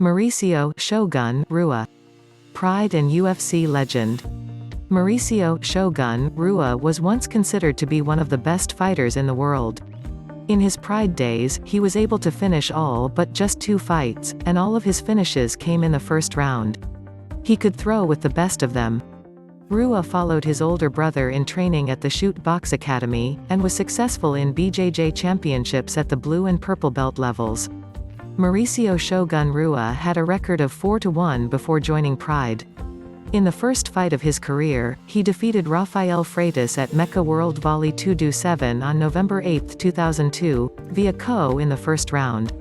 Mauricio Shogun Rua. Pride and UFC legend. Mauricio Shogun Rua was once considered to be one of the best fighters in the world. In his Pride days, he was able to finish all but just 2 fights, and all of his finishes came in the first round. He could throw with the best of them. Rua followed his older brother in training at the Shoot Box Academy, and was successful in BJJ championships at the blue and purple belt levels. Mauricio Shogun Rua had a record of 4-1 before joining Pride. In the first fight of his career, he defeated Rafael Freitas at Mecca World Volley 2-7 on November 8, 2002, via KO in the first round.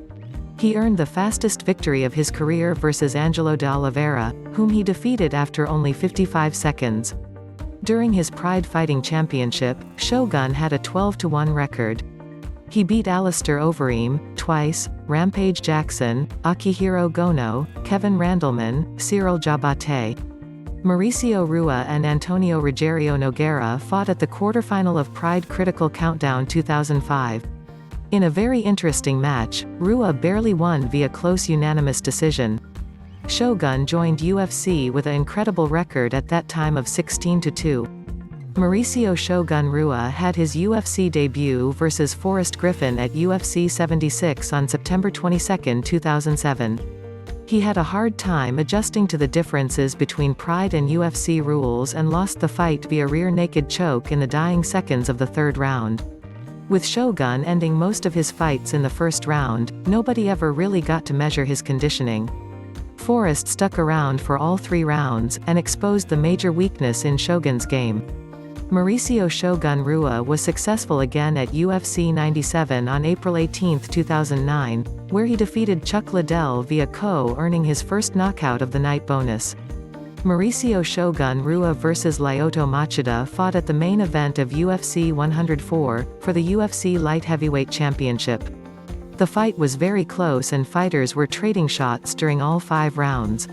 He earned the fastest victory of his career versus Angelo de Oliveira, whom he defeated after only 55 seconds. During his Pride Fighting Championship, Shogun had a 12-1 record. He beat Alistair Overeem twice, Rampage Jackson, Akihiro Gono, Kevin Randleman, Cyril Jabate. Mauricio Rua and Antonio Rogério Nogueira fought at the quarterfinal of Pride Critical Countdown 2005. In a very interesting match, Rua barely won via close unanimous decision. Shogun joined UFC with an incredible record at that time of 16-2. Mauricio Shogun Rua had his UFC debut versus Forrest Griffin at UFC 76 on September 22, 2007. He had a hard time adjusting to the differences between Pride and UFC rules and lost the fight via rear naked choke in the dying seconds of the third round. With Shogun ending most of his fights in the first round, nobody ever really got to measure his conditioning. Forrest stuck around for all 3 rounds, and exposed the major weakness in Shogun's game. Mauricio Shogun Rua was successful again at UFC 97 on April 18, 2009, where he defeated Chuck Liddell via KO, earning his first knockout of the night bonus. Mauricio Shogun Rua vs Lyoto Machida fought at the main event of UFC 104, for the UFC Light Heavyweight Championship. The fight was very close and fighters were trading shots during all 5 rounds.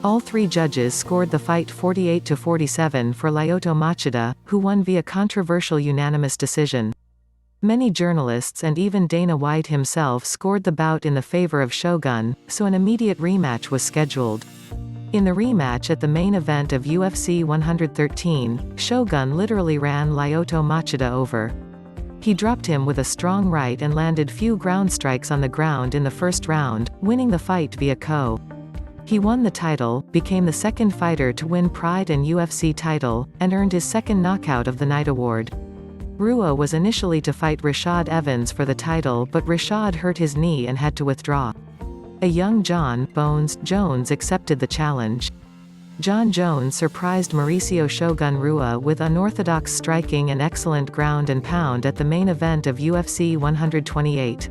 All 3 judges scored the fight 48-47 for Lyoto Machida, who won via controversial unanimous decision. Many journalists and even Dana White himself scored the bout in the favor of Shogun, so an immediate rematch was scheduled. In the rematch at the main event of UFC 113, Shogun literally ran Lyoto Machida over. He dropped him with a strong right and landed few ground strikes on the ground in the first round, winning the fight via KO. He won the title, became the second fighter to win Pride and UFC title, and earned his second Knockout of the Night award. Rua was initially to fight Rashad Evans for the title, but Rashad hurt his knee and had to withdraw. A young John Bones Jones accepted the challenge. John Jones surprised Mauricio Shogun Rua with unorthodox striking and excellent ground and pound at the main event of UFC 128.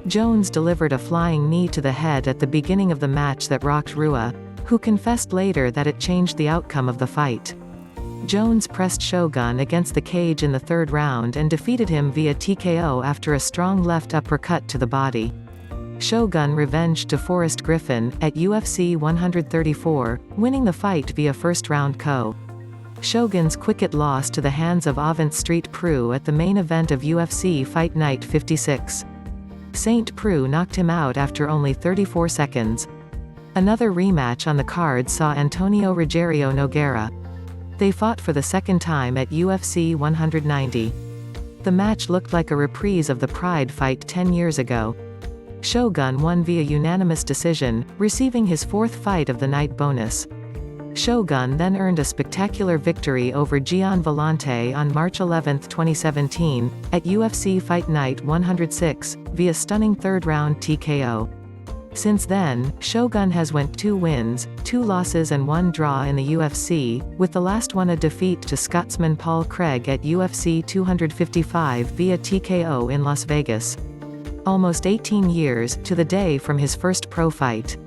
Jones delivered a flying knee to the head at the beginning of the match that rocked Rua, who confessed later that it changed the outcome of the fight. Jones pressed Shogun against the cage in the third round and defeated him via TKO after a strong left uppercut to the body. Shogun revenged to Forrest Griffin, at UFC 134, winning the fight via first-round KO. Shogun's quicket loss to the hands of Avant Street Preux at the main event of UFC Fight Night 56. St. Preux knocked him out after only 34 seconds. Another rematch on the card saw Antonio Rogério Nogueira. They fought for the second time at UFC 190. The match looked like a reprise of the Pride fight 10 years ago. Shogun won via unanimous decision, receiving his 4th fight of the night bonus. Shogun then earned a spectacular victory over Gian Vellante on March 11, 2017, at UFC Fight Night 106, via stunning third-round TKO. Since then, Shogun has went 2 wins, 2 losses and 1 draw in the UFC, with the last one a defeat to Scotsman Paul Craig at UFC 255 via TKO in Las Vegas. Almost 18 years, to the day from his first pro fight.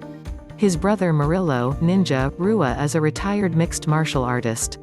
His brother Murillo Ninja Rua is a retired mixed martial artist.